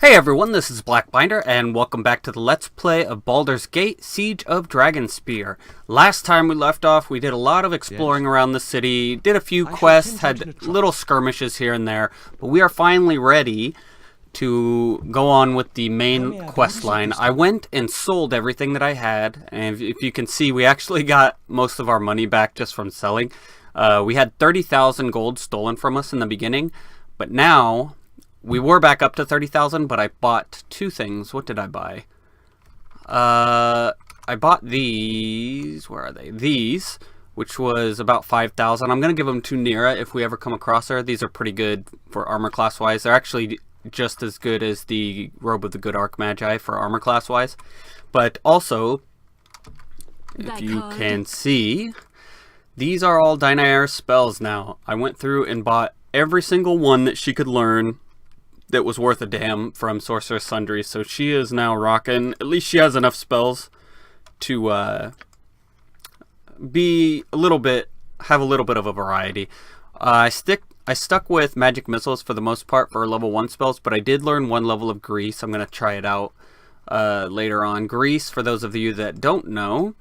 Hey everyone, this is Blackbinder, and welcome back to the Let's Play of Baldur's Gate, Siege of Dragonspear. Last time we left off, we did a lot of exploring around the city, did a few quests, had little skirmishes here and there, but we are finally ready to go on with the main quest line. I went and sold everything that I had, and if you can see, we actually got most of our money back just from selling. We had 30,000 gold stolen from us in the beginning, but now we were back up to 30,000, but I bought two things. What did I buy? I bought these. Where are they? These, which was about 5,000. I'm going to give them to Nira if we ever come across her. These are pretty good for armor class wise. They're actually just as good as the Robe of the Good Archmagi for armor class wise. But also, if you can see, these are all Dynair spells now. I went through and bought every single one that she could learn that was worth a damn from Sorceress Sundry, so she is now rocking. At least she has enough spells to be a little bit, have a little bit of a variety. I stuck with magic missiles for the most part for level 1 spells, but I did learn one level of grease. I'm going to try it out later on. Grease, for those of you that don't know,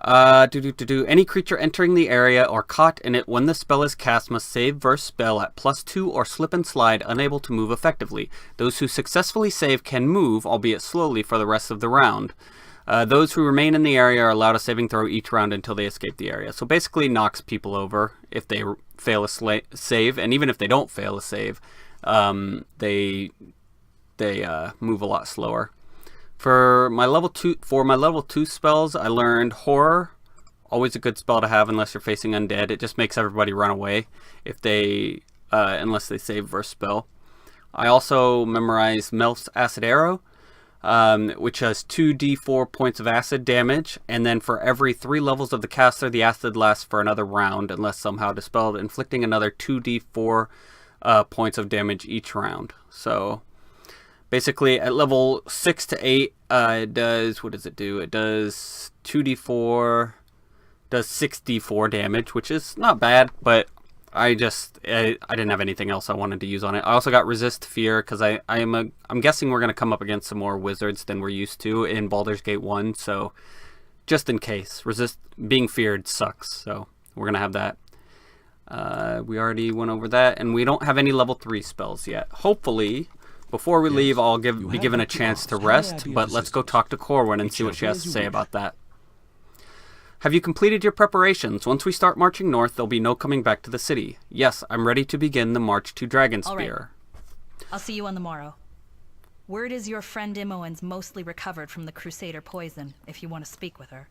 any creature entering the area or caught in it when the spell is cast must save verse spell at +2 or slip and slide, unable to move effectively. Those who successfully save can move, albeit slowly, for the rest of the round. Those who remain in the area are allowed a saving throw each round until they escape the area. So basically knocks people over if they fail a save, and even if they don't fail a save, they move a lot slower. For my level 2 spells, I learned Horror. Always a good spell to have unless you're facing undead. It just makes everybody run away if they unless they save verse spell. I also memorized Melf's Acid Arrow, which has 2d4 points of acid damage, and then for every 3 levels of the caster, the acid lasts for another round unless somehow dispelled, inflicting another 2d4 points of damage each round. So basically, at level 6 to 8, it does, what does it do? It does 2d4, does 6d4 damage, which is not bad, but I didn't have anything else I wanted to use on it. I also got Resist Fear, because I'm guessing we're going to come up against some more wizards than we're used to in Baldur's Gate 1, so just in case. Being feared sucks, so we're going to have that. We already went over that, and we don't have any level 3 spells yet. Hopefully, before we leave, I'll be given a chance to rest, but let's go talk to Corwin and see what she has to say about that. Have you completed your preparations? Once we start marching north, there'll be no coming back to the city. Yes, I'm ready to begin the march to Dragonspear. Right. I'll see you on the morrow. Word is your friend Imoen's mostly recovered from the Crusader poison, if you want to speak with her.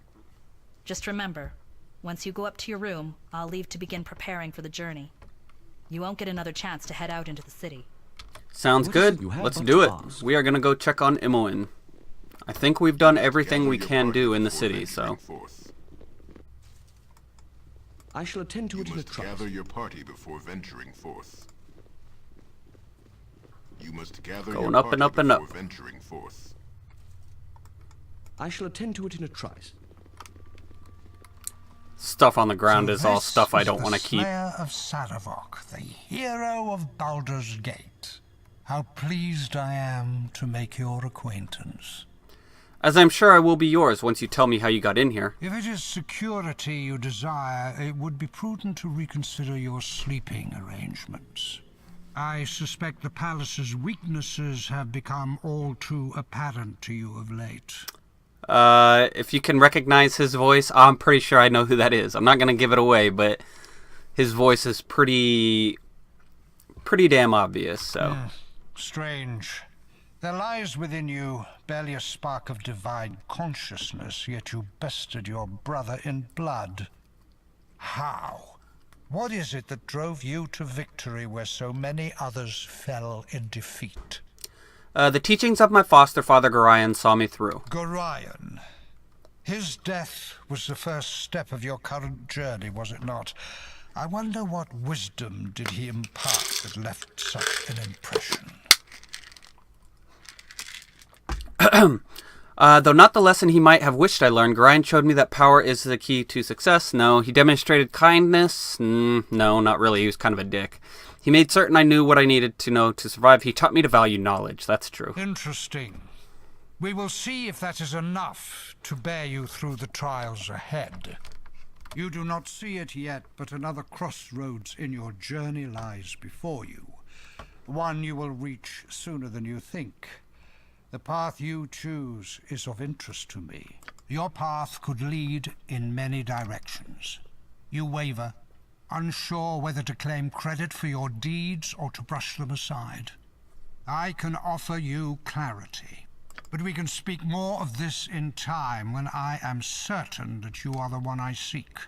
Just remember, once you go up to your room, I'll leave to begin preparing for the journey. You won't get another chance to head out into the city. Sounds good. Let's do it. We are going to go check on Imoen. I think we've done everything we can do in the city, so. I shall attend to it in a trice. Gather your party before venturing forth. You must gather going your up and party up and up. before venturing forth. I shall attend to it in a trice. Stuff on the ground So is all this stuff I is don't want to the keep. Slayer of Saravok, the hero of Baldur's Gate. How pleased I am to make your acquaintance. As I'm sure I will be yours once you tell me how you got in here. If it is security you desire, it would be prudent to reconsider your sleeping arrangements. I suspect the palace's weaknesses have become all too apparent to you of late. If you can recognize his voice, I'm pretty sure I know who that is. I'm not going to give it away, but his voice is pretty damn obvious, so. Yes. Strange. There lies within you barely a spark of divine consciousness, yet you bested your brother in blood. How? What is it that drove you to victory where so many others fell in defeat? The teachings of my foster father Gorion saw me through. Gorion. His death was the first step of your current journey, was it not? I wonder what wisdom did he impart that left such an impression? Though not the lesson he might have wished I learned, Grind showed me that power is the key to success. No. He demonstrated kindness. No, not really. He was kind of a dick. He made certain I knew what I needed to know to survive. He taught me to value knowledge. That's true. Interesting. We will see if that is enough to bear you through the trials ahead. You do not see it yet, but another crossroads in your journey lies before you. One you will reach sooner than you think. The path you choose is of interest to me. Your path could lead in many directions. You waver, unsure whether to claim credit for your deeds or to brush them aside. I can offer you clarity, but we can speak more of this in time when I am certain that you are the one I seek.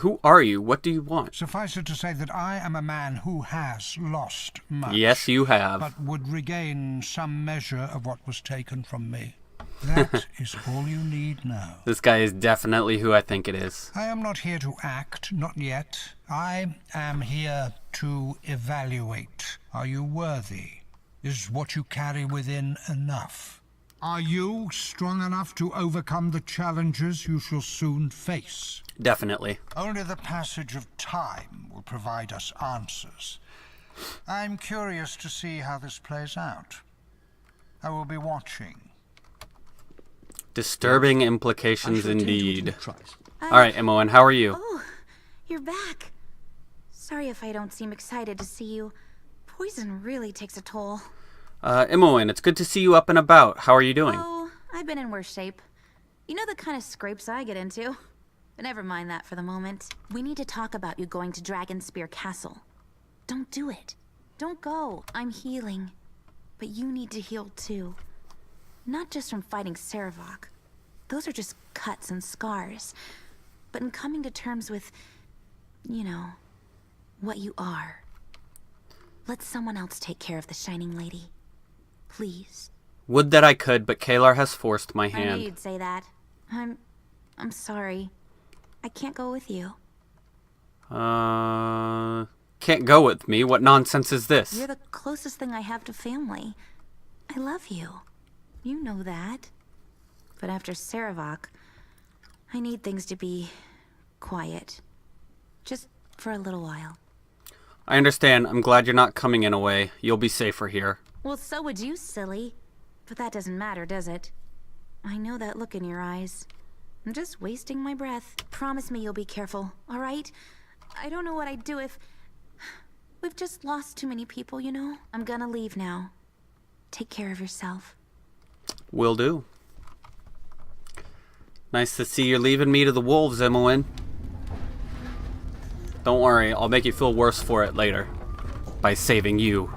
Who are you? What do you want? Suffice it to say that I am a man who has lost much. Yes, you have. But would regain some measure of what was taken from me. That is all you need know. This guy is definitely who I think it is. I am not here to act, not yet. I am here to evaluate. Are you worthy? Is what you carry within enough? Are you strong enough to overcome the challenges you shall soon face? Definitely. Only the passage of time will provide us answers. I'm curious to see how this plays out. I will be watching. Disturbing I implications shall attend to it in indeed. a trice. Alright, Imoen, how are you? Oh, you're back. Sorry if I don't seem excited to see you. Poison really takes a toll. Imoen, it's good to see you up and about. How are you doing? Oh, I've been in worse shape. You know the kind of scrapes I get into? But never mind that for the moment. We need to talk about you going to Dragonspear Castle. Don't do it. Don't go. I'm healing. But you need to heal too. Not just from fighting Saravok. Those are just cuts and scars. But in coming to terms with, you know, what you are. Let someone else take care of the Shining Lady. Please. Would that I could, but Kalar has forced my I knew hand. you'd say that. I'm sorry. I can't go with you. Can't go with me? What nonsense is this? You're the closest thing I have to family. I love you. You know that. But after Saravok, I need things to be quiet. Just for a little while. I understand. I'm glad you're not coming in a way. You'll be safer here. Well, so would you, silly. But that doesn't matter, does it? I know that look in your eyes. I'm just wasting my breath. Promise me you'll be careful, all right? I don't know what I'd do if... We've just lost too many people, you know? I'm gonna leave now. Take care of yourself. Will do. Nice to see you're leaving me to the wolves, Imoen. Don't worry, I'll make you feel worse for it later. By saving you.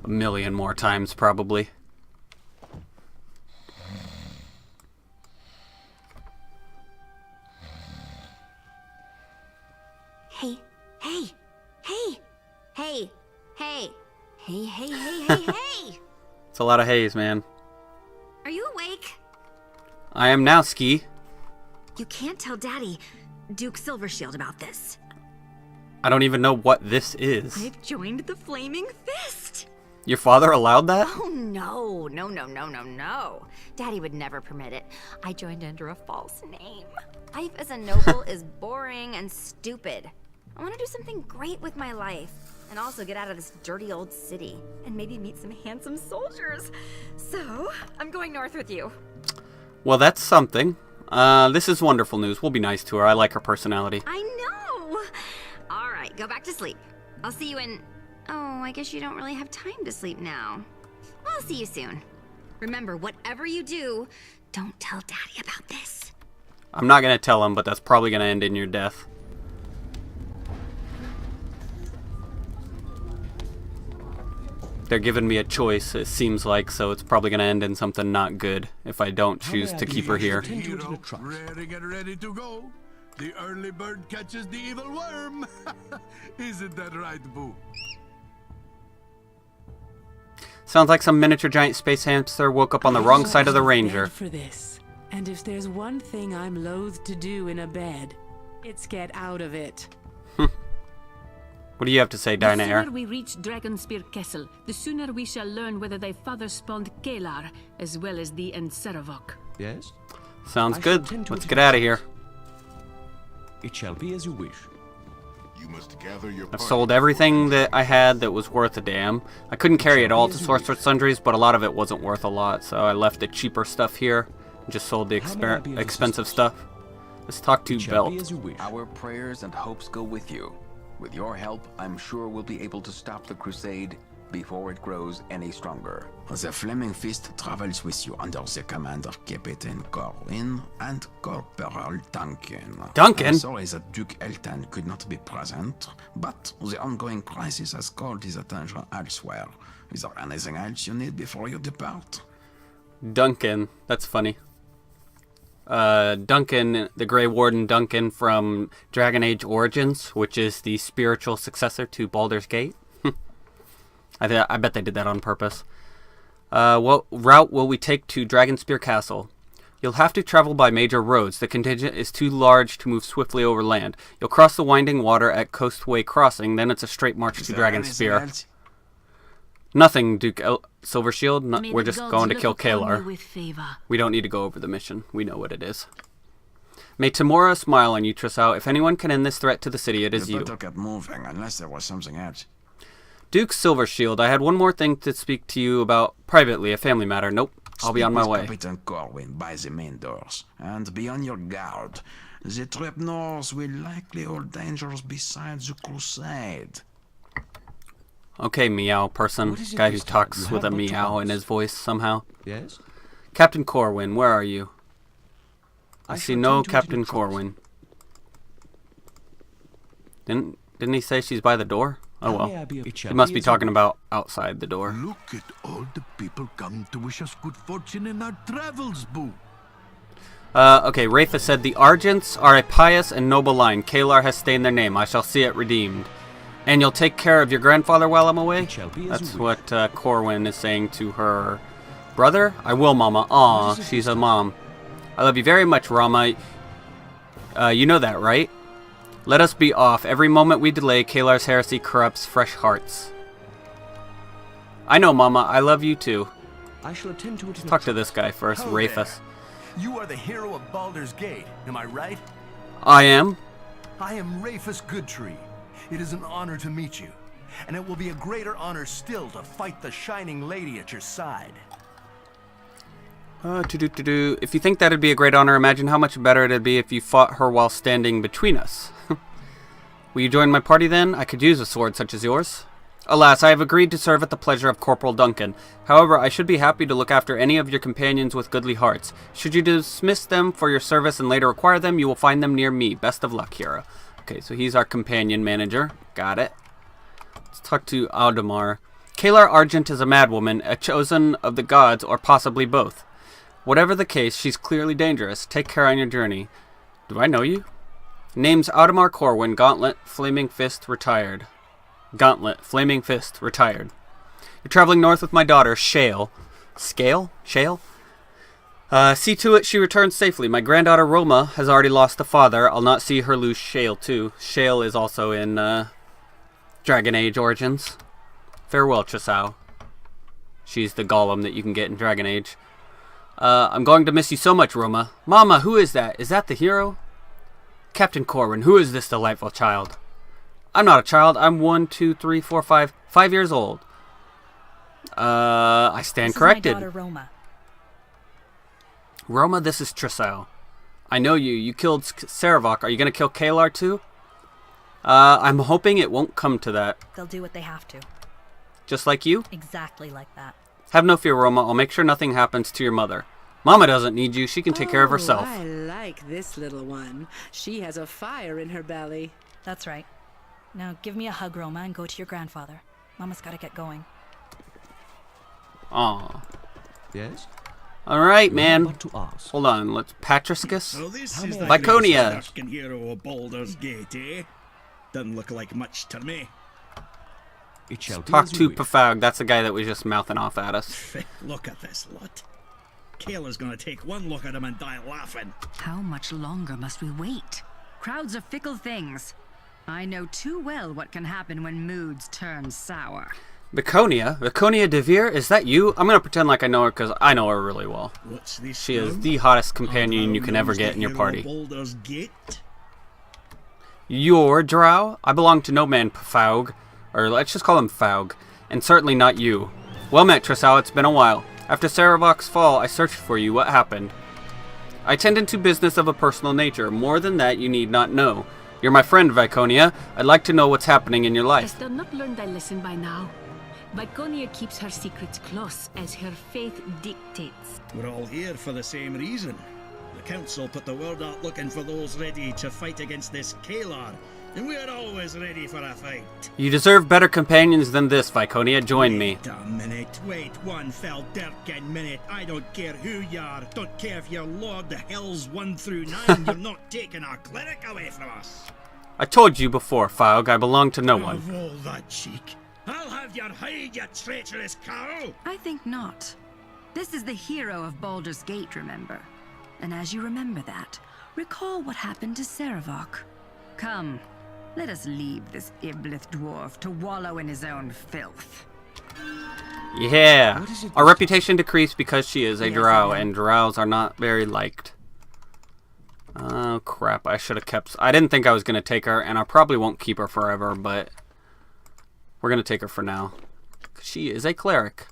1,000,000 more times, probably. Hey, hey, hey, hey, hey, hey, hey, hey, hey, hey! It's a lot of haze, man. Are you awake? I am now, Ski. You can't tell Daddy, Duke Silvershield, about this. I don't even know what this is. I've joined the Flaming Fist! Your father allowed that? Oh, no. No. Daddy would never permit it. I joined under a false name. Life as a noble is boring and stupid. I want to do something great with my life. And also get out of this dirty old city. And maybe meet some handsome soldiers. So, I'm going north with you. Well, that's something. This is wonderful news. We'll be nice to her. I like her personality. I know! Alright, go back to sleep. I'll see you in... Oh, I guess you don't really have time to sleep now. I'll see you soon. Remember, whatever you do, don't tell Daddy about this. I'm not going to tell him, but that's probably going to end in your death. They're giving me a choice, it seems like, so it's probably going to end in something not good if I don't choose to keep her here. Attend to it in a Hero, trice. ready, get ready to go. The early bird catches the evil worm. Isn't that right, Boo? Sounds like some miniature giant space hamster woke up on the wrong side of the ranger. For this, and if there's one thing I'm loath to do in a bed, it's get out of it. What What do you have to say, The Dynair? sooner we reach Dragonspear Castle, the sooner we shall learn whether thy father spawned Kalar, as well as thee and Sarevok. Yes? Sounds I shall good. attend to Let's it get in out of the here. process. It shall be as you wish. You must gather your I've party sold before everything that entering. I had that was worth a damn. I couldn't carry it all to Sorcerer Sundries, but a lot of it wasn't worth a lot, so I left the cheaper stuff here and just sold the How may I be of expensive assistance? stuff. Let's talk to It shall be Belt. as you wish. Our prayers and hopes go with you. With your help, I'm sure we'll be able to stop the crusade before it grows any stronger. The Flaming Fist travels with you under the command of Captain Corwin and Corporal Duncan. Duncan? I'm sorry that Duke Elton could not be present, but the ongoing crisis has called his attention elsewhere. Is there anything else you need before you depart? Duncan. That's funny. Duncan, the Grey Warden Duncan from Dragon Age Origins, which is the spiritual successor to Baldur's Gate. I bet they did that on purpose. What route will we take to Dragonspear Castle? You'll have to travel by major roads. The contingent is too large to move swiftly over land. You'll cross the winding water at Coastway Crossing, then it's a straight march Is to there anything Dragonspear. else? Nothing, Duke Silvershield. May We're the just gods going to look kill upon you Kalar. with favor. We don't need to go over the mission. We know what it is. May Tamora smile on you, Trisau. If anyone can end this threat to the city, it is You you. better get moving, unless there was something else. Duke Silvershield, I had one more thing to speak to you about privately, a family matter. Nope, I'll be Speak on my with way. Captain Corwin by the main doors, and be on your guard. The trapdoors will likely hold dangers besides the crusade. Okay, meow person. What is it Guy who this time? talks You with a have but 2 meow in hours. his voice somehow. Yes? Captain Corwin, where are you? I see shall no attend to it in Captain a trice. Corwin. Didn't he say she's by the door? Oh How well. may I be of- It shall He must be be as you talking wish. about outside the door. Look at all the people come to wish us good fortune in our travels, boo. Okay, Rafa said, the Argents are a pious and noble line. Kalar has stained their name. I shall see it redeemed. And you'll take care of your grandfather while I'm away? It shall be as That's you wish. what Corwin is saying to her brother. I will, Mama. Aw, she's a mom. I love you very much, Rama. You know that, right? Let us be off. Every moment we delay, Kalar's heresy corrupts fresh hearts. I know, Mama. I love you too. I shall attend to it in a Talk to trice. this guy first, Ho Rafus. there. You are the hero of Baldur's Gate, am I right? I am. I am Rafus Goodtree. It is an honor to meet you, and it will be a greater honor still to fight the Shining Lady at your side. If you think that'd be a great honor, imagine how much better it'd be if you fought her while standing between us. Will you join my party then? I could use a sword such as yours. Alas, I have agreed to serve at the pleasure of Corporal Duncan. However, I should be happy to look after any of your companions with goodly hearts. Should you dismiss them for your service and later acquire them, you will find them near me. Best of luck, hero. Okay, so he's our companion manager. Got it. Let's talk to Aldemar. Kalar Argent is a madwoman, a chosen of the gods, or possibly both. Whatever the case, she's clearly dangerous. Take care on your journey. Do I know you? Name's Audemar Corwin, Gauntlet, Flaming Fist, retired. Gauntlet, Flaming Fist, retired. You're traveling north with my daughter, Shale. Scale? Shale? See to it she returns safely. My granddaughter, Roma, has already lost a father. I'll not see her lose Shale, too. Shale is also in, Dragon Age Origins. Farewell, Trisau. She's the golem that you can get in Dragon Age. I'm going to miss you so much, Roma. Mama, who is that? Is that the hero? Captain Corwin, who is this delightful child? I'm not a child. I'm 5 years old. I stand This corrected. is my daughter, Roma. Roma, this is Trisau. I know you. You killed Sarevok. Are you going to kill Kalar too? I'm hoping it won't come to that. They'll do what they have to. Just like you? Exactly like that. Have no fear, Roma. I'll make sure nothing happens to your mother. Mama doesn't need you. She can take care of herself. I like this little one. She has a fire in her belly. That's right. Now give me a hug, Roma, and go to your grandfather. Mama's gotta get going. Aw. Yes? Alright, You have man. but to ask. Hold on. Let's Patricus. So this How is may the I- Lyconia. great Erskine hero of Baldur's Gate, eh? Doesn't look like much to me. It shall be Talk as to you wish. Pafag. That's the guy that was just mouthing off at us. Look at this lot. Kayla's gonna take one look at him and die laughing. How much longer must we wait? Crowds are fickle things. I know too well what can happen when moods turn sour. Viconia de Veer, is that you? I'm gonna pretend like I know her because I know her really well. What's this She is now? the hottest companion you can ever get in your party. Baldur's Gate? You're Drow? I belong to no man, Faug. Or let's just call him Faug. And certainly not you. Well met, Trisao, it's been a while. After Saravok's fall, I searched for you. What happened? I tended to business of a personal nature. More than that, you need not know. You're my friend, Viconia. I'd like to know what's happening in your life. Hast thou not learned thy lesson by now? Viconia keeps her secrets close, as her faith dictates. We're all here for the same reason. The council put the word out looking for those ready to fight against this Kalar, and we're always ready for a fight. You deserve better companions than this, Viconia. Join me. Wait a minute. Wait one fell dirkin minute. I don't care who you are. Don't care if you're Lord the Hells 1 through 9. You're not taking our cleric away from us. I told you before, Faug, I belong to no one. Of all that cheek. I'll have your hide, you traitorous cow! I think not. This is the hero of Baldur's Gate, remember? And as you remember that, recall what happened to Saravok. Come, let us leave this Iblis dwarf to wallow in his own filth. Yeah. Our reputation decreased because she is a drow, and drows are not very liked. Oh, crap. I should have kept... I didn't think I was going to take her, and I probably won't keep her forever, but... we're going to take her for now. She is a cleric.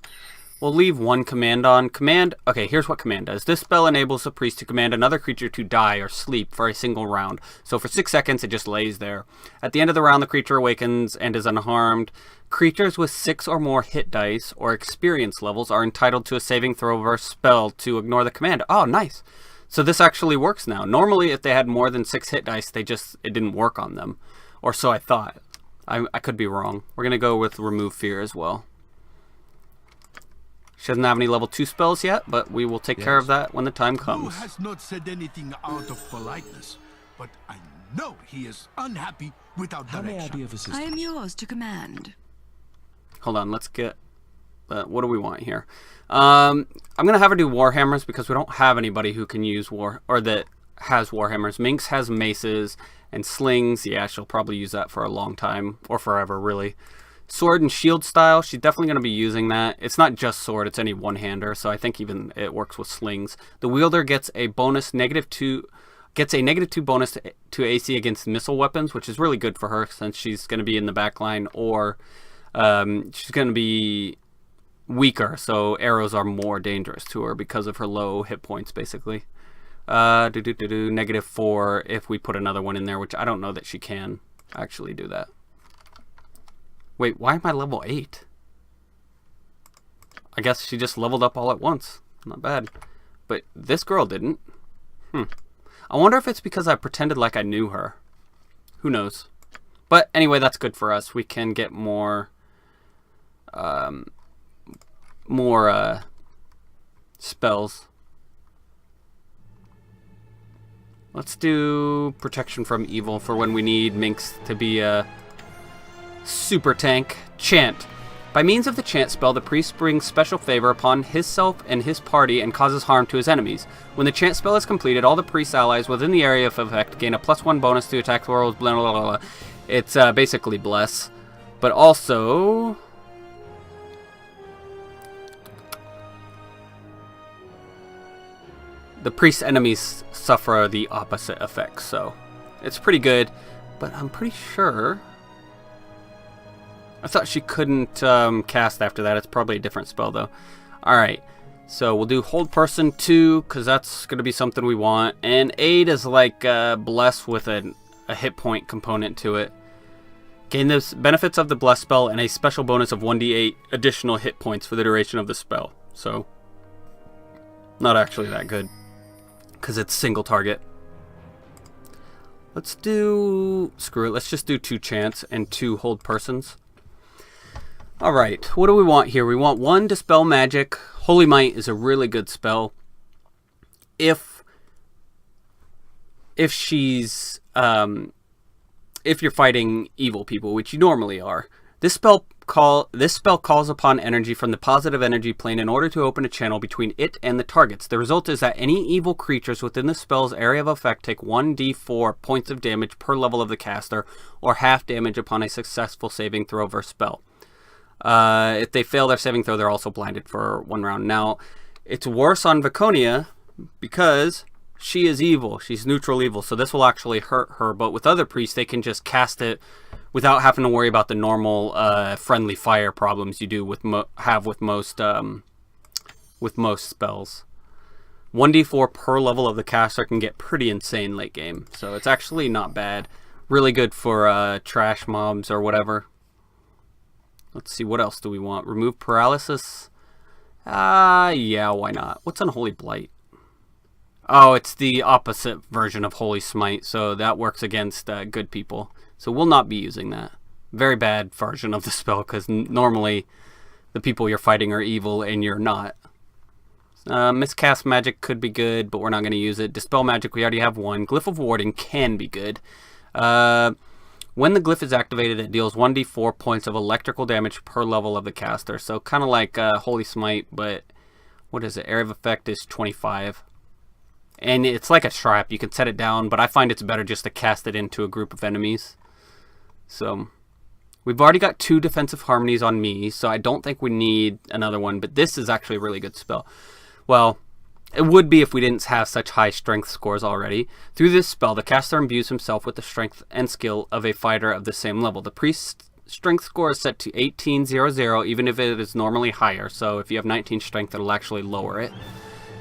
We'll leave one command on. Command... okay, here's what command does. This spell enables the priest to command another creature to die or sleep for a single round. So for 6 seconds, it just lays there. At the end of the round, the creature awakens and is unharmed. Creatures with 6 or more hit dice or experience levels are entitled to a saving throw or spell to ignore the command. Oh, nice. So this actually works now. Normally, if they had more than 6 hit dice, it didn't work on them. Or so I thought. I could be wrong. We're going to go with Remove Fear as well. She doesn't have any level 2 spells yet, but we will take care of that when the time comes. Who has not said anything out of politeness, but I know he is unhappy without direction. How may I be of assistance? I am yours to command. Hold on, let's get... what do we want here? I'm going to have her do Warhammers because we don't have anybody who can use that has Warhammers. Minx has maces and slings. Yeah, she'll probably use that for a long time, or forever, really. Sword and shield style, she's definitely going to be using that. It's not just sword, it's any one-hander, so I think even it works with slings. The wielder gets a bonus -2 bonus to AC against missile weapons, which is really good for her since she's going to be in the back line, or she's going to be weaker, so arrows are more dangerous to her because of her low hit points, basically. -4 if we put another one in there, which I don't know that she can actually do that. Wait, why am I level 8? I guess she just leveled up all at once. Not bad. But this girl didn't. I wonder if it's because I pretended like I knew her. Who knows? But anyway, that's good for us. We can get more spells. Let's do Protection from Evil for when we need Minx to be a super tank. Chant. By means of the chant spell, the priest brings special favor upon himself and his party and causes harm to his enemies. When the chant spell is completed, all the priest's allies within the area of effect gain a +1 bonus to attack rolls, blah, blah, blah, blah. It's basically bless. But also... the priest's enemies suffer the opposite effects, so it's pretty good. But I'm pretty sure... I thought she couldn't cast after that. It's probably a different spell, though. Alright, so we'll do Hold Person 2, because that's going to be something we want. And Aid is like Bless with a hit point component to it. Gain the benefits of the Bless spell and a special bonus of 1d8 additional hit points for the duration of the spell. So, not actually that good, because it's single target. Let's do... screw it, let's just do 2 chants and 2 Hold Persons. Alright, what do we want here? We want 1 Dispel Magic. Holy Might is a really good spell. If she's... if you're fighting evil people, which you normally are, This spell calls upon energy from the positive energy plane in order to open a channel between it and the targets. The result is that any evil creatures within the spell's area of effect take 1d4 points of damage per level of the caster, or half damage upon a successful saving throw versus spell. If they fail their saving throw, they're also blinded for 1 round. Now, it's worse on Viconia because she is evil. She's neutral evil, so this will actually hurt her. But with other priests, they can just cast it without having to worry about the normal friendly fire problems you do with most spells. 1d4 per level of the caster can get pretty insane late game, so it's actually not bad. Really good for trash mobs or whatever. Let's see, what else do we want? Remove paralysis? Yeah, why not? What's Unholy Blight? Oh, it's the opposite version of Holy Smite, so that works against good people. So we'll not be using that. Very bad version of the spell, because normally the people you're fighting are evil and you're not. Miscast Magic could be good, but we're not going to use it. Dispel Magic, we already have one. Glyph of Warding can be good. When the glyph is activated, it deals 1d4 points of electrical damage per level of the caster. So kind of like Holy Smite, but what is it? Area of effect is 25. And it's like a trap. You can set it down, but I find it's better just to cast it into a group of enemies. So we've already got 2 defensive harmonies on me, so I don't think we need another one. But this is actually a really good spell. Well, it would be if we didn't have such high strength scores already. Through this spell, the caster imbues himself with the strength and skill of a fighter of the same level. The priest's strength score is set to 1800, even if it is normally higher. So if you have 19 strength, it'll actually lower it.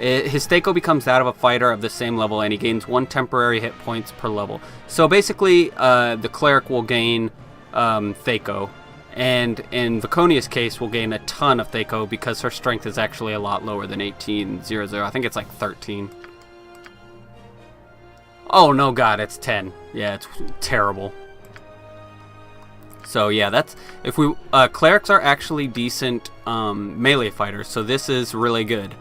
His Thaco becomes that of a fighter of the same level, and he gains 1 temporary hit points per level. So basically, the cleric will gain Thaco. And in Viconia's case, we'll gain a ton of Thaco because her strength is actually a lot lower than 1800. I think it's like 13. Oh, no, God, it's 10. Yeah, it's terrible. So, yeah, that's... If we... clerics are actually decent melee fighters, so this is really good.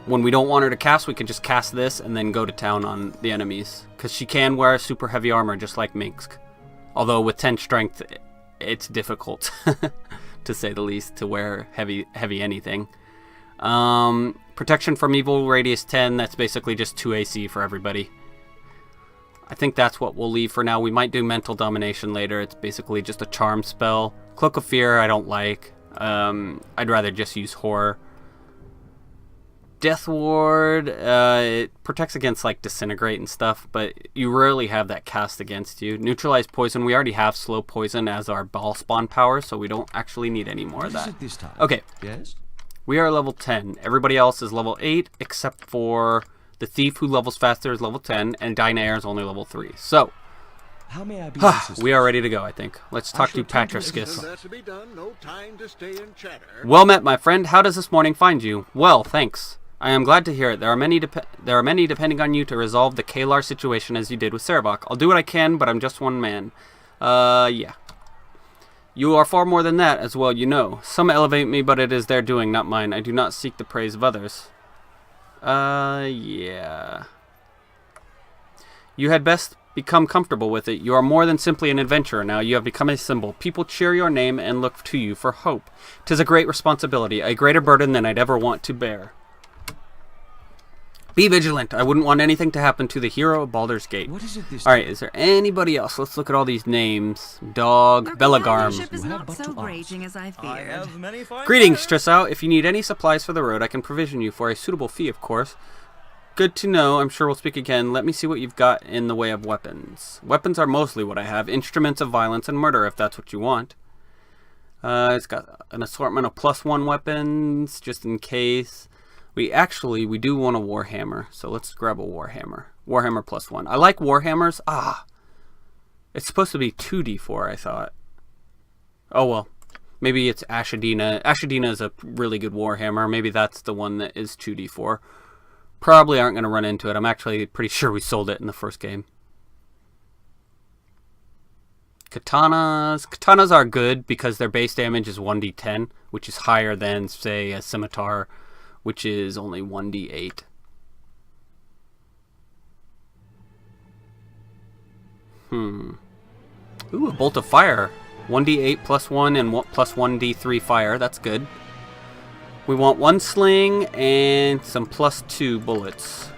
When we don't want her to cast, we can just cast this and then go to town on the enemies. Because she can wear super heavy armor, just like Minsk. Although with 10 strength, it's difficult, to say the least, to wear heavy anything. Protection from evil, radius 10, that's basically just 2 AC for everybody. I think that's what we'll leave for now. We might do mental domination later. It's basically just a charm spell. Cloak of Fear, I don't like. I'd rather just use horror. Death Ward, it protects against like disintegrate and stuff, but you rarely have that cast against you. Neutralize poison, we already have slow poison as our ball spawn power, so we don't actually need any more of that. This time? Okay, Yes? we are level 10. Everybody else is level 8, except for the thief who levels faster is level 10, and Dynair is only level 3. So, How may I be we are ready to go, I think. Let's talk to Patriskis. That's to be done. No time to stay and chatter. Well met, my friend. How does this morning find you? Well, thanks. I am glad to hear it. There are many depending on you to resolve the Kalar situation as you did with Sarabok. I'll do what I can, but I'm just one man. Yeah. You are far more than that, as well you know. Some elevate me, but it is their doing, not mine. I do not seek the praise of others. Yeah. You had best become comfortable with it. You are more than simply an adventurer now. You have become a symbol. People cheer your name and look to you for hope. 'Tis a great responsibility, a greater burden than I'd ever want to bear. Be vigilant. I wouldn't want anything to happen to the hero of Baldur's Gate. What is it this Alright, is there anybody else? Let's look at all these names. Dog, Belagarm. Is not so raging as I feared. Greetings, Trissau. If you need any supplies for the road, I can provision you for a suitable fee, of course. Good to know. I'm sure we'll speak again. Let me see what you've got in the way of weapons. Weapons are mostly what I have. Instruments of violence and murder, if that's what you want. It's got an assortment of +1 weapons, just in case. We do want a Warhammer, so let's grab a Warhammer. Warhammer +1. I like Warhammers. It's supposed to be 2d4, I thought. Oh well. Maybe it's Ashadina. Ashadina is a really good Warhammer. Maybe that's the one that is 2d4. Probably aren't going to run into it. I'm actually pretty sure we sold it in the first game. Katanas. Katanas are good because their base damage is 1d10, which is higher than, say, a scimitar, which is only 1d8. Ooh, a bolt of fire. 1d8 plus 1 and plus 1d3 fire. That's good. We want 1 sling and some plus 2 bullets.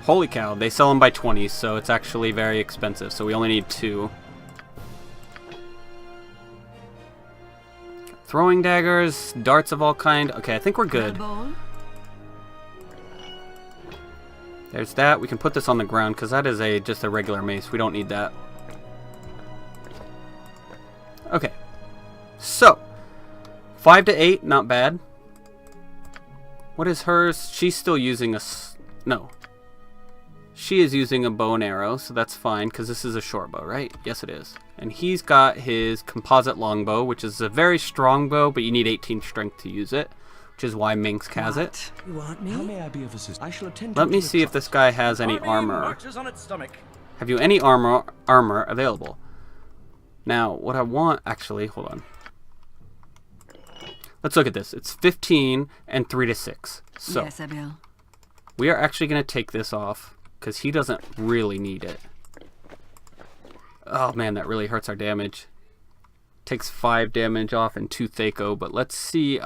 Holy cow, they sell them by 20, so it's actually very expensive. So we only need 2. Throwing daggers, darts of all kind. Okay, I think we're good. There's that. We can put this on the ground because that is just a regular mace. We don't need that. Okay. So, 5 to 8, not bad. What is hers? She's still using no. She is using a bow and arrow, so that's fine because this is a short bow, right? Yes, it is. And he's got his composite longbow, which is a very strong bow, but you need 18 strength to use it, which is why Minx has it. You want me? How may I be of assistance? I shall attend. Let me see if this guy has any armor. On its stomach. Have you any armor available? Now, what I want, actually, hold on. Let's look at this. It's 15 and 3 to 6. So, yes, I will. We are actually going to take this off because he doesn't really need it. Oh man, that really hurts our damage. Takes 5 damage off and 2 Thaco, but let's see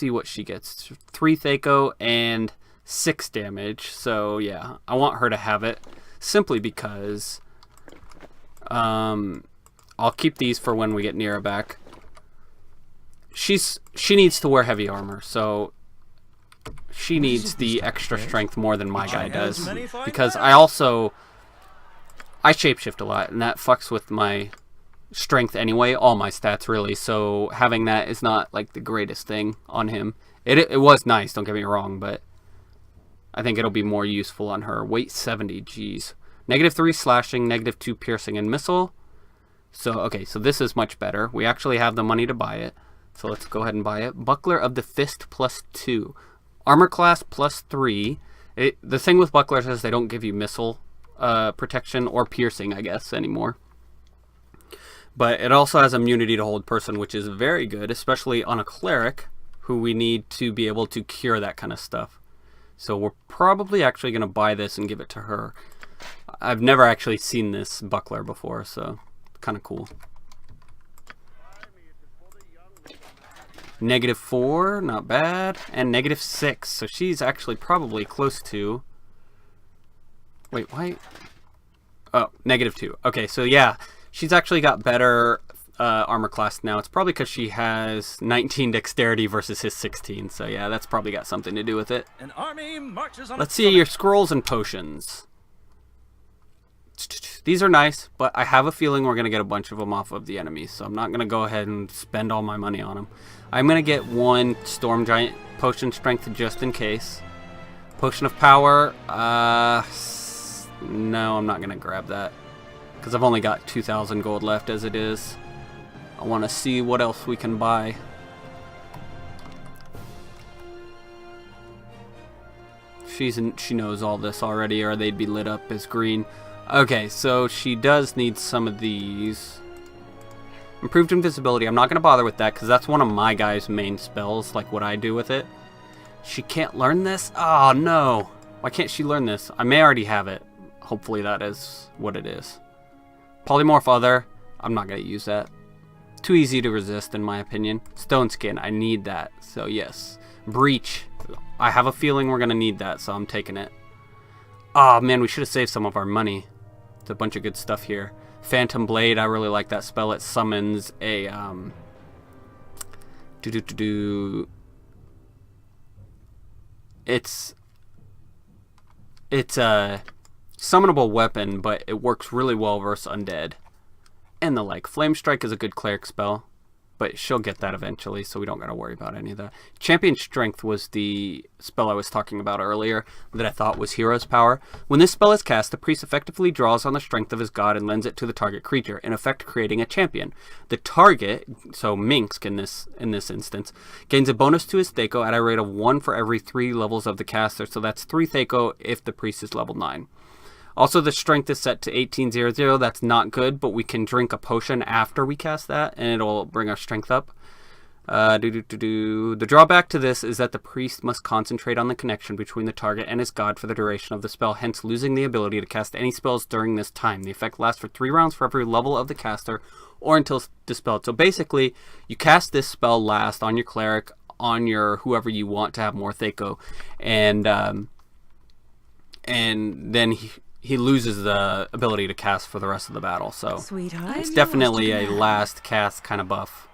what she gets. 3 Thaco and 6 damage. So yeah, I want her to have it simply because I'll keep these for when we get Nira back. She needs to wear heavy armor, so she needs the extra strength more than my guy does, because I shapeshift a lot, and that fucks with my strength anyway, all my stats really, so having that is not like the greatest thing on him. It was nice, don't get me wrong, but I think it'll be more useful on her. Weight 70, geez. -3 slashing, -2 piercing and missile. So, okay, so this is much better. We actually have the money to buy it, so let's go ahead and buy it. Buckler of the Fist +2. Armor class +3. The thing with bucklers is they don't give you missile protection or piercing, I guess, anymore. But it also has immunity to hold person, which is very good, especially on a cleric who we need to be able to cure that kind of stuff. So we're probably actually going to buy this and give it to her. I've never actually seen this buckler before, so kind of cool. -4, not bad, and -6, so she's actually probably close to... Wait, why? Oh, -2. Okay, so yeah, she's actually got better armor class now. It's probably because she has 19 dexterity versus his 16, so yeah, that's probably got something to do with it. An army marches on. Let's see your scrolls and potions. These are nice, but I have a feeling we're going to get a bunch of them off of the enemies, so I'm not going to go ahead and spend all my money on them. I'm going to get 1 Storm Giant Potion Strength just in case. Potion of Power, no, I'm not going to grab that, because I've only got 2,000 gold left as it is. I want to see what else we can buy. She knows all this already, or they'd be lit up as green. Okay, so she does need some of these. Improved invisibility. I'm not going to bother with that because that's one of my guy's main spells, like what I do with it. She can't learn this? Oh, no. Why can't she learn this? I may already have it. Hopefully that is what it is. Polymorph Other. I'm not going to use that. Too easy to resist, in my opinion. Stone Skin. I need that. So, yes. Breach. I have a feeling we're going to need that, so I'm taking it. Oh, man, we should have saved some of our money. It's a bunch of good stuff here. Phantom Blade, I really like that spell. It summons a It's a summonable weapon, but it works really well versus undead. And the like. Flame Strike is a good cleric spell, but she'll get that eventually, so we don't gotta worry about any of that. Champion Strength was the spell I was talking about earlier that I thought was Hero's Power. When this spell is cast, the priest effectively draws on the strength of his god and lends it to the target creature, in effect creating a champion. The target, so Minx in this instance, gains a bonus to his Thaco at a rate of 1 for every 3 levels of the caster, so that's 3 Thaco if the priest is level 9. Also, the strength is set to 1800. That's not good, but we can drink a potion after we cast that, and it'll bring our strength up. The drawback to this is that the priest must concentrate on the connection between the target and his god for the duration of the spell, hence losing the ability to cast any spells during this time. The effect lasts for 3 rounds for every level of the caster or until dispelled. So basically, you cast this spell last on your cleric, on your whoever you want to have more Thaco, and then he loses the ability to cast for the rest of the battle. So Sweetheart, it's definitely a last cast kind of buff.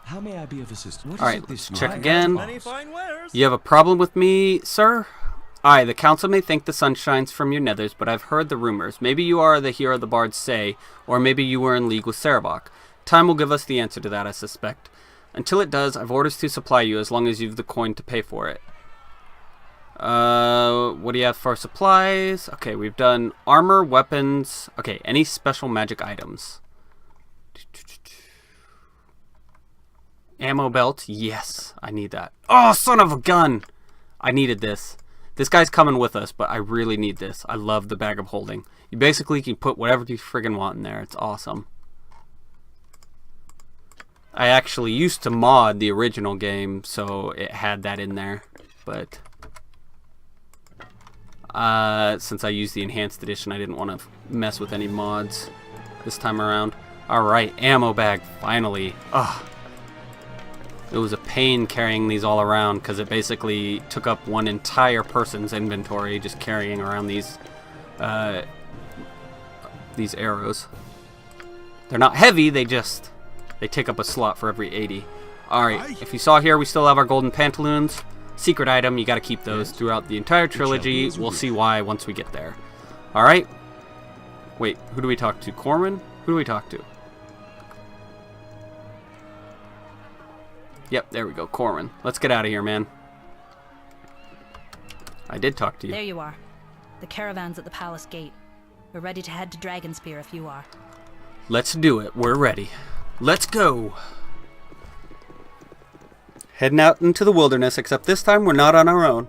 How may I be of assistance? Alright, let's check again. Many fine wares. You have a problem with me, sir? Aye, the council may think the sun shines from your nethers, but I've heard the rumors. Maybe you are the hero the bards say, or maybe you were in league with Sarevok. Time will give us the answer to that, I suspect. Until it does, I've orders to supply you as long as you've the coin to pay for it. What do you have for supplies? Okay, we've done armor, weapons. Okay, any special magic items? Ammo belt, yes, I need that. Oh, son of a gun! I needed this. This guy's coming with us, but I really need this. I love the bag of holding. You basically can put whatever you friggin' want in there. It's awesome. I actually used to mod the original game, so it had that in there. But since I used the enhanced edition, I didn't want to mess with any mods this time around. Alright, ammo bag, finally. Ugh. It was a pain carrying these all around because it basically took up one entire person's inventory just carrying around these arrows. They're not heavy, they take up a slot for every 80. Alright, if you saw here, we still have our golden pantaloons. Secret item, you gotta keep those throughout the entire trilogy. We'll see why once we get there. Alright. Wait, who do we talk to? Corwin? Who do we talk to? Yep, there we go, Corwin. Let's get out of here, man. I did talk to you. There you are. The caravan's at the palace gate. We're ready to head to Dragonspear if you are. Let's do it. We're ready. Let's go. Heading out into the wilderness, except this time we're not on our own.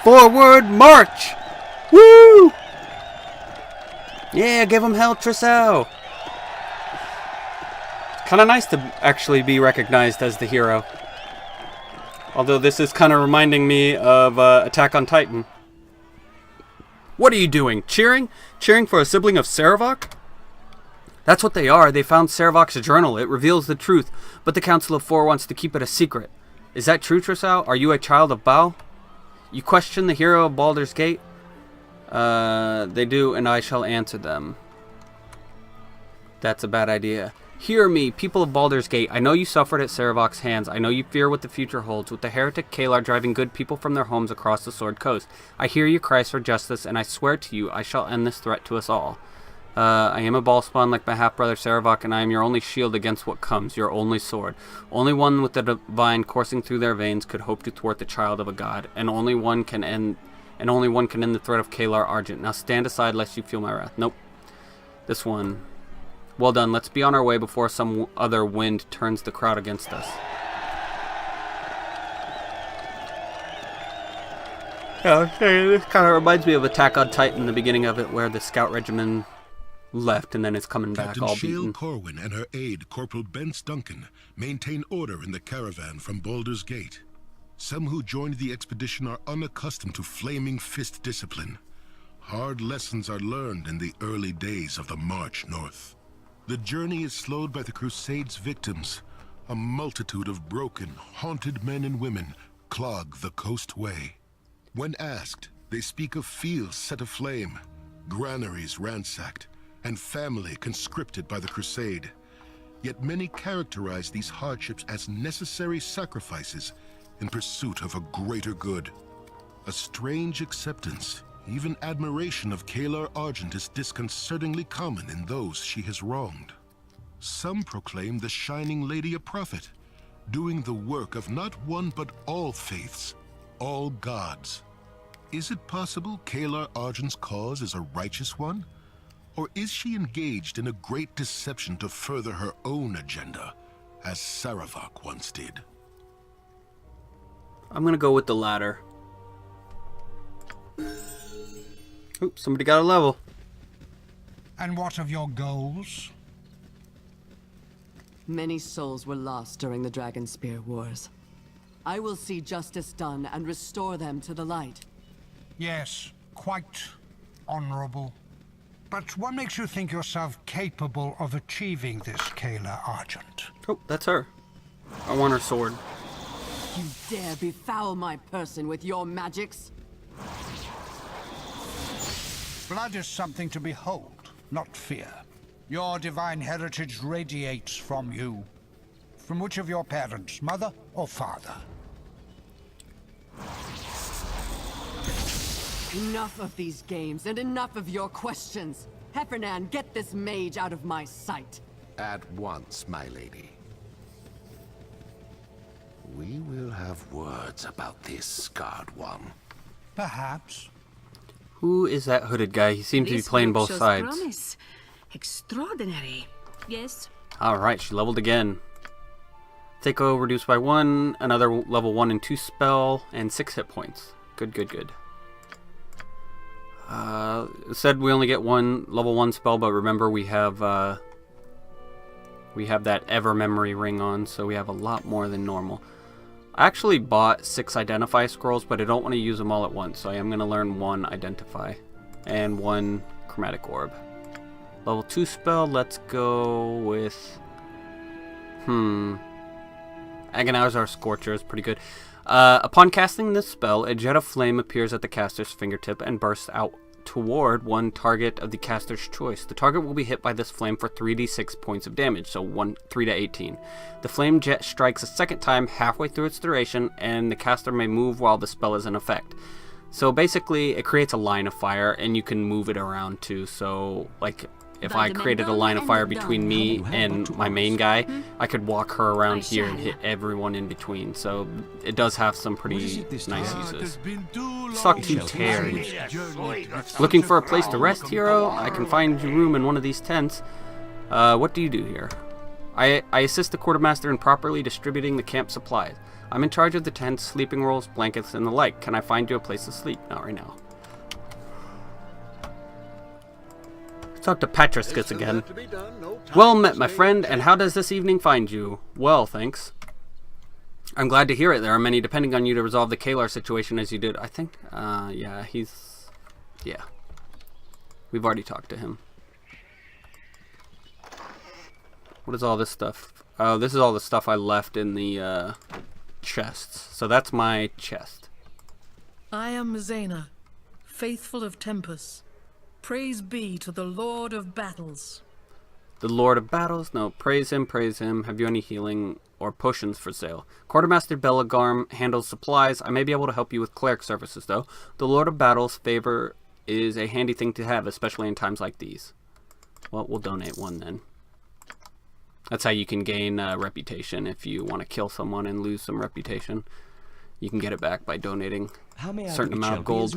Forward march! Woo! Yeah, give him hell, Trissau! Kind of nice to actually be recognized as the hero. Although this is kind of reminding me of Attack on Titan. What are you doing? Cheering? Cheering for a sibling of Sarevok? That's what they are. They found Sarevok's journal. It reveals the truth, but the Council of Four wants to keep it a secret. Is that true, Trissau? Are you a child of Baal? You question the hero of Baldur's Gate? They do, and I shall answer them. That's a bad idea. Hear me, people of Baldur's Gate. I know you suffered at Sarevok's hands. I know you fear what the future holds, with the heretic Kalar driving good people from their homes across the Sword Coast. I hear your cries for justice, and I swear to you, I shall end this threat to us all. I am a Ballspawn like my half-brother Sarevok, and I am your only shield against what comes, your only sword. Only one with the divine coursing through their veins could hope to thwart the child of a god, and only one can end the threat of Kalar Argent. Now stand aside lest you feel my wrath. Nope. This one. Well done. Let's be on our way before some other wind turns the crowd against us. Yeah, this kind of reminds me of Attack on Titan, the beginning of it, where the scout regiment left and then it's coming back all beaten. Captain Shale Corwin and her aide, Corporal Bence Duncan, maintain order in the caravan from Baldur's Gate. Some who joined the expedition are unaccustomed to flaming fist discipline. Hard lessons are learned in the early days of the march north. The journey is slowed by the Crusade's victims. A multitude of broken, haunted men and women clog the coast way. When asked, they speak of fields set aflame, granaries ransacked, and family conscripted by the Crusade. Yet many characterize these hardships as necessary sacrifices in pursuit of a greater good. A strange acceptance, even admiration of Kalar Argent is disconcertingly common in those she has wronged. Some proclaim the Shining Lady a prophet, doing the work of not one but all faiths, all gods. Is it possible Kalar Argent's cause is a righteous one? Or is she engaged in a great deception to further her own agenda, as Sarevok once did? I'm gonna go with the latter. Oops, somebody got a level. And what of your goals? Many souls were lost during the Dragonspear Wars. I will see justice done and restore them to the light. Yes, quite honorable. But what makes you think yourself capable of achieving this, Kayla Argent? Oh, that's her. I want her sword. You dare befoul my person with your magics? Blood is something to behold, not fear. Your divine heritage radiates from you. From which of your parents, mother or father? Enough of these games and enough of your questions. Heffernan, get this mage out of my sight. At once, my lady. We will have words about this scarred one. Perhaps. Who is that hooded guy? He seems to be playing both sides. Promise. Extraordinary. Yes. Alright, she leveled again. Takeo reduced by 1, another level 1 and 2 spell, and 6 hit points. Good, good, good. It said we only get one level 1 spell, but remember we have that ever memory ring on, so we have a lot more than normal. I actually bought 6 identify scrolls, but I don't want to use them all at once, so I am going to learn 1 identify and 1 chromatic orb. Level 2 spell, let's go with Agonizar Scorcher is pretty good. Upon casting this spell, a jet of flame appears at the caster's fingertip and bursts out toward one target of the caster's choice. The target will be hit by this flame for 3d6 points of damage, so 3 to 18. The flame jet strikes a second time halfway through its duration, and the caster may move while the spell is in effect. So basically, it creates a line of fire, and you can move it around too. So, like, if I created a line of fire between me and my main guy, I could walk her around here and hit everyone in between. So it does have some pretty nice uses. Suck to tear. Looking for a place to rest, hero? I can find you room in one of these tents. What do you do here? I assist the quartermaster in properly distributing the camp supplies. I'm in charge of the tents, sleeping rolls, blankets, and the like. Can I find you a place to sleep? Not right now. Talk to Patriscus again. Well met, my friend, and how does this evening find you? Well, thanks. I'm glad to hear it. There are many depending on you to resolve the Kalar situation as you did. I think, yeah, yeah. We've already talked to him. What is all this stuff? Oh, this is all the stuff I left in the, chests. So that's my chest. I am Zena, faithful of Tempus. Praise be to the Lord of Battles. The Lord of Battles? No, praise him, praise him. Have you any healing or potions for sale? Quartermaster Belagarm handles supplies. I may be able to help you with cleric services, though. The Lord of Battles' favor is a handy thing to have, especially in times like these. Well, we'll donate 1 then. That's how you can gain reputation. If you want to kill someone and lose some reputation, you can get it back by donating a certain amount of gold.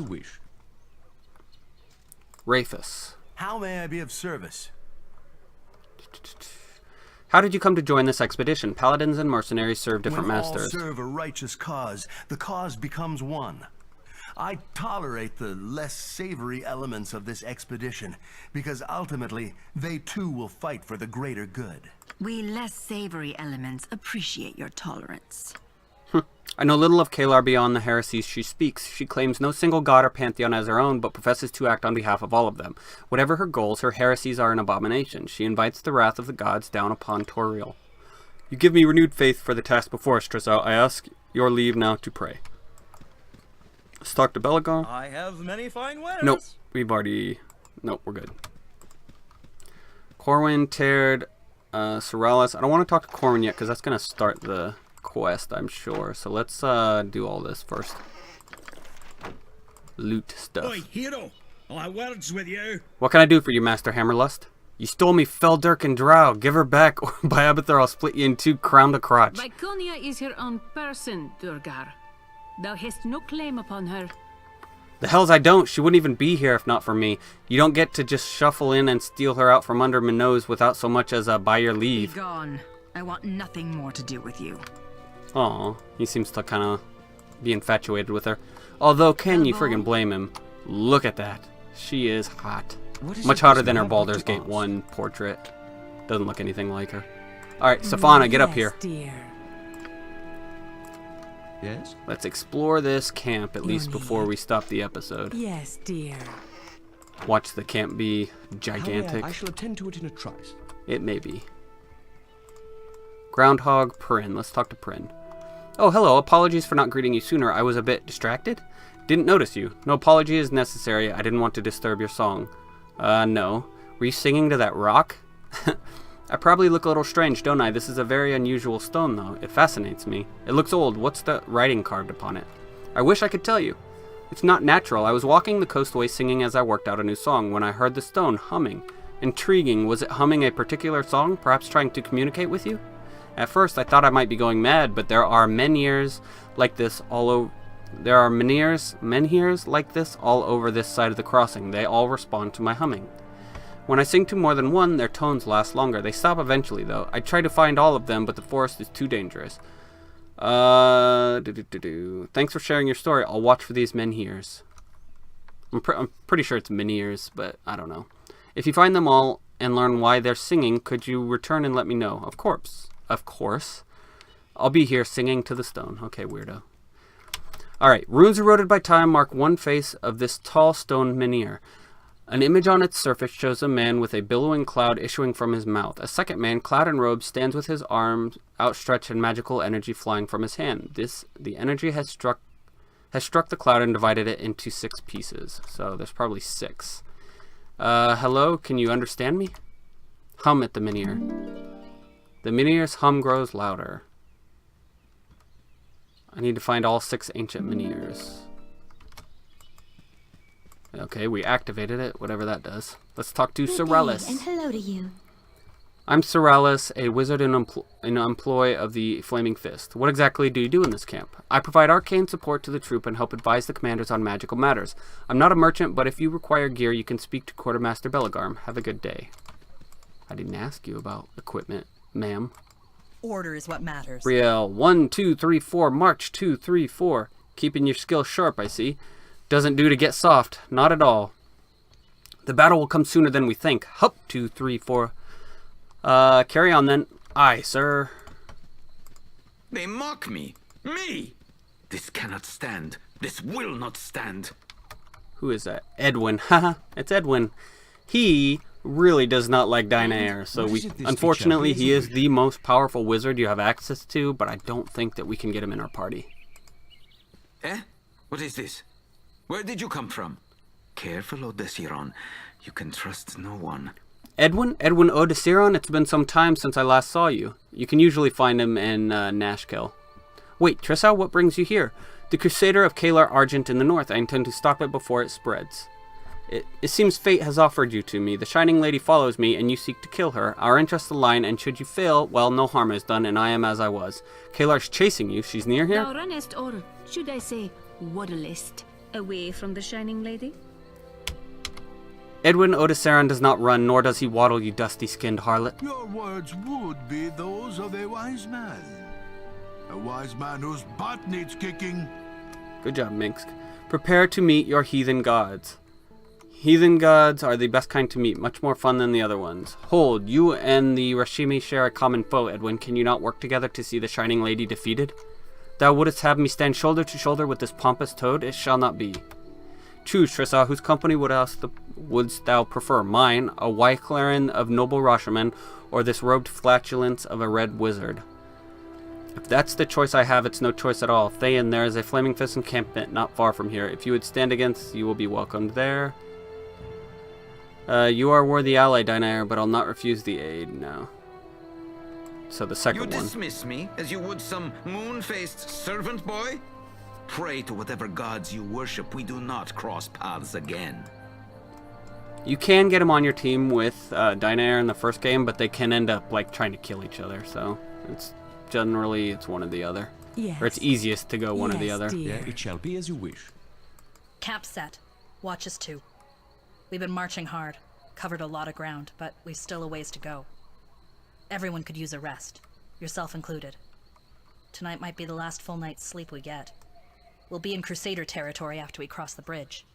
Rafus. How may I be of service? How did you come to join this expedition? Paladins and mercenaries serve different masters. When all serve a righteous cause, the cause becomes one. I tolerate the less savory elements of this expedition, because ultimately, they too will fight for the greater good. We less savory elements appreciate your tolerance. I know little of Kalar beyond the heresies she speaks. She claims no single god or pantheon as her own, but professes to act on behalf of all of them. Whatever her goals, her heresies are an abomination. She invites the wrath of the gods down upon Toriel. You give me renewed faith for the task before us, Trisau. I ask your leave now to pray. Let's talk to Belagon. I have many fine wares. Nope, we've already... Nope, we're good. Corwin, Terd, Sorales. I don't want to talk to Corwin yet, because that's going to start the quest, I'm sure. So let's do all this first. Loot stuff. Oi, hero! I'll have words with you. What can I do for you, Master Hammerlust? You stole me Feldirk and Drow. Give her back, or by Abithar I'll split you in 2 crown to crotch. Viconia is her own person, Durgar. Thou hast no claim upon her. The hells I don't. She wouldn't even be here if not for me. You don't get to just shuffle in and steal her out from under my nose without so much as by your leave. Be gone. I want nothing more to do with you. Aw, he seems to kind of be infatuated with her. Although, can you friggin' blame him? Look at that. She is hot. Much hotter than her Baldur's Gate 1 portrait. Doesn't look anything like her. Alright, Safana, get up here. Dear. Yes? Let's explore this camp, at least before we stop the episode. Yes, dear. Watch the camp be gigantic. I shall attend to it in a trice. It may be. Groundhog, Prin. Let's talk to Prin. Oh, hello. Apologies for not greeting you sooner. I was a bit distracted. Didn't notice you. No apology is necessary. I didn't want to disturb your song. No. Were you singing to that rock? I probably look a little strange, don't I? This is a very unusual stone, though. It fascinates me. It looks old. What's the writing carved upon it? I wish I could tell you. It's not natural. I was walking the coastway singing as I worked out a new song when I heard the stone humming. Intriguing. Was it humming a particular song, perhaps trying to communicate with you? At first, I thought I might be going mad, but there are menhirs like this all over. There are menhirs like this all over this side of the crossing. They all respond to my humming. When I sing to more than one, their tones last longer. They stop eventually, though. I try to find all of them, but the forest is too dangerous. Thanks for sharing your story. I'll watch for these menhirs. I'm pretty sure it's menhirs, but I don't know. If you find them all and learn why they're singing, could you return and let me know? Of course. Of course. I'll be here singing to the stone. Okay, weirdo. Alright, runes eroded by time mark one face of this tall stone menhir. An image on its surface shows a man with a billowing cloud issuing from his mouth. A second man, clad in robes, stands with his arms outstretched and magical energy flying from his hand. The energy has struck the cloud and divided it into 6 pieces. So there's probably 6. Hello, can you understand me? Hum at the menhir. The menhir's hum grows louder. I need to find all 6 ancient menhirs. Okay, we activated it, whatever that does. Let's talk to Sorellis. And hello to you. I'm Sorellis, a wizard in employ of the Flaming Fist. What exactly do you do in this camp? I provide arcane support to the troop and help advise the commanders on magical matters. I'm not a merchant, but if you require gear, you can speak to Quartermaster Bellegarm. Have a good day. I didn't ask you about equipment, ma'am. Order is what matters. Brielle, 1, 2, 3, 4, march, 2, 3, 4. Keeping your skill sharp, I see. Doesn't do to get soft, not at all. The battle will come sooner than we think. Hup, 2, 3, 4. Carry on then. Aye, sir. They mock me. Me! This cannot stand. This will not stand. Who is that? Edwin. Haha, it's Edwin. He really does not like Dynair, so unfortunately he is the most powerful wizard you have access to, but I don't think that we can get him in our party. Eh? What is this? Where did you come from? Careful, Odessiron. You can trust no one. Edwin Odessiron, it's been some time since I last saw you. You can usually find him in Nashkel. Wait, Trissa, what brings you here? The Crusader of Kalar Argent in the north. I intend to stop it before it spreads. It seems fate has offered you to me. The Shining Lady follows me, and you seek to kill her. Our interests align, and should you fail, well, no harm is done, and I am as I was. Kalar's chasing you. She's near here? Thou runnest, or should I say, waddlest, away from the Shining Lady? Edwin Odessiron does not run, nor does he waddle, you dusty-skinned harlot. Your words would be those of a wise man. A wise man whose butt needs kicking. Good job, Minsk. Prepare to meet your heathen gods. Heathen gods are the best kind to meet, much more fun than the other ones. Hold, you and the Rashimi share a common foe, Edwin. Can you not work together to see the Shining Lady defeated? Thou wouldst have me stand shoulder to shoulder with this pompous toad? It shall not be. Choose, Trissa, whose company wouldst thou prefer? Mine, a Wyclaren of noble Rashomon, or this robed flatulence of a red wizard? If that's the choice I have, it's no choice at all. Thayan, there is a Flaming Fist encampment not far from here. If you would stand against, you will be welcomed there. You are a worthy ally, Dynair, but I'll not refuse the aid now. So the second one. You dismiss me as you would some moon-faced servant boy? Pray to whatever gods you worship, we do not cross paths again. You can get him on your team with Dynair in the first game, but they can end up like trying to kill each other, so it's generally one or the other. Yes. Or it's easiest to go one or the other. Yeah, it shall be as you wish. Camp set. Watch us too. We've been marching hard, covered a lot of ground, but we've still a ways to go. Everyone could use a rest, yourself included. Tonight might be the last full night's sleep we get. We'll be in Crusader territory after we cross the bridge.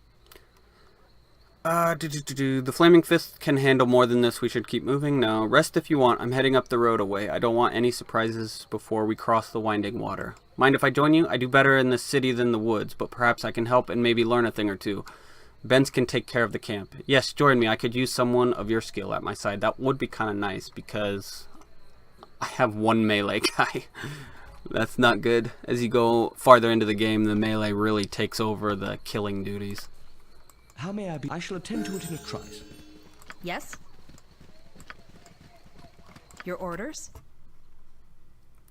The Flaming Fist can handle more than this. We should keep moving. No, rest if you want. I'm heading up the road away. I don't want any surprises before we cross the winding water. Mind if I join you? I do better in the city than the woods, but perhaps I can help and maybe learn a thing or two. Benz can take care of the camp. Yes, join me. I could use someone of your skill at my side. That would be kind of nice because I have one melee guy. That's not good. As you go farther into the game, the melee really takes over the killing duties. How may I be? I shall attend to it in a trice. Yes? Your orders?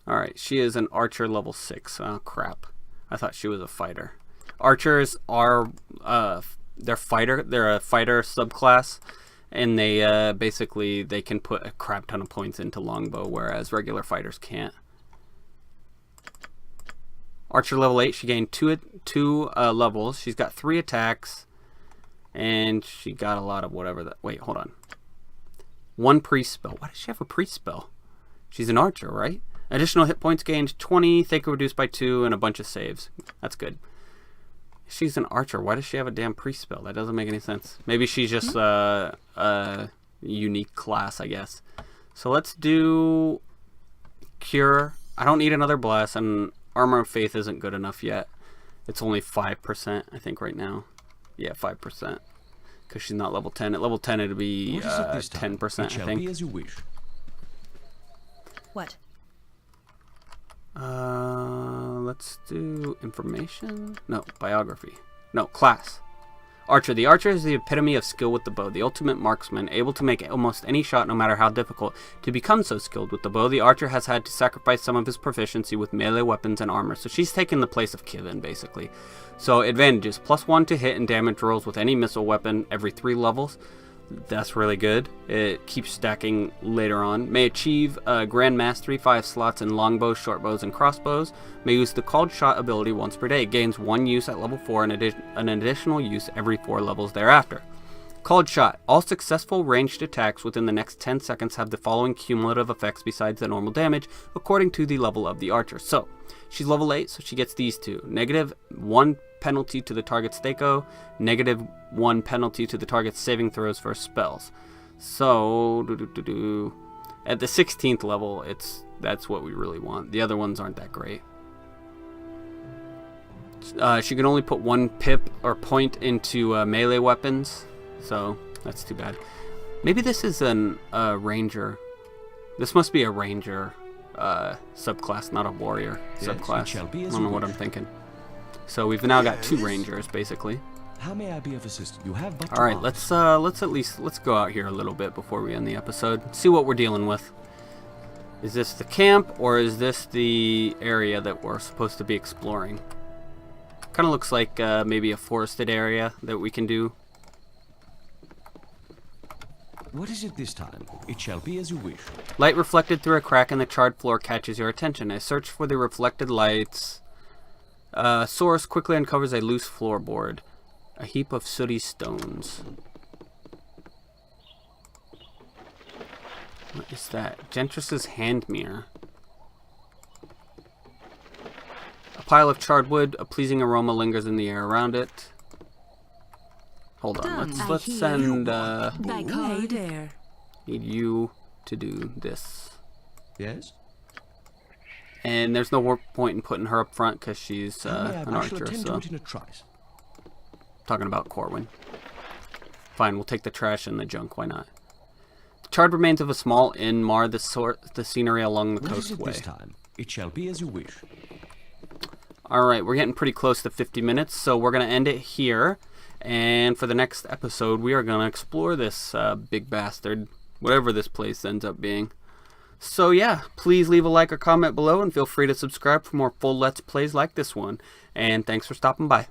Alright, she is an archer level 6. Oh, crap. I thought she was a fighter. Archers are, they're a fighter subclass, and they, basically, they can put a crap ton of points into longbow, whereas regular fighters can't. Archer level 8, she gained two levels. She's got 3 attacks. And she got a lot of whatever that... Wait, hold on. 1 priest spell. Why does she have a priest spell? She's an archer, right? Additional hit points gained 20, Thaco reduced by 2, and a bunch of saves. That's good. She's an archer. Why does she have a damn priest spell? That doesn't make any sense. Maybe she's just a unique class, I guess. So let's do Cure. I don't need another bless, and Armor of Faith isn't good enough yet. It's only 5%, I think, right now. Yeah, 5%. Because she's not level 10. At level 10, it'd be 10%, I think. Be as you wish. What? Let's do information. No, biography. No, class. Archer. The archer is the epitome of skill with the bow, the ultimate marksman, able to make almost any shot no matter how difficult. To become so skilled with the bow, the archer has had to sacrifice some of his proficiency with melee weapons and armor, so she's taken the place of Kivin, basically. So, advantages. +1 to hit and damage rolls with any missile weapon every 3 levels. That's really good. It keeps stacking later on. May achieve Grand Mastery 5 slots in longbows, shortbows, and crossbows. May use the Called Shot ability once per day. Gains 1 use at level 4 and an additional use every 4 levels thereafter. Called Shot. All successful ranged attacks within the next 10 seconds have the following cumulative effects besides the normal damage, according to the level of the archer. So, she's level 8, so she gets these two. -1 penalty to the target's Thaco, -1 penalty to the target's saving throws for spells. So, at the 16th level, that's what we really want. The other ones aren't that great. She can only put 1 pip or point into melee weapons, so that's too bad. Maybe this is a ranger. This must be a ranger subclass, not a warrior subclass. I don't know what I'm thinking. So we've now got 2 rangers, basically. How may I be of assistance? You have but all right, let's go out here a little bit before we end the episode. See what we're dealing with. Is this the camp or is this the area that we're supposed to be exploring? Kind of looks like maybe a forested area that we can do. What is it this time? It shall be as you wish. Light reflected through a crack in the charred floor catches your attention. A search for the reflected light's source quickly uncovers a loose floorboard. A heap of sooty stones. What is that? Gentress's hand mirror. A pile of charred wood. A pleasing aroma lingers in the air around it. Hold on. Let's send need you to do this. Yes. And there's no point in putting her up front because she's an archer. So talking about Corwin. Fine, we'll take the trash and the junk. Why not? The charred remains of a small inn mar the scenery along the coastway. This time? It shall be as you wish. All right, we're getting pretty close to 50 minutes, so we're gonna end it here. And for the next episode, we are gonna explore this big bastard, whatever this place ends up being. So yeah, please leave a like or comment below, and feel free to subscribe for more full Let's Plays like this one. And thanks for stopping by.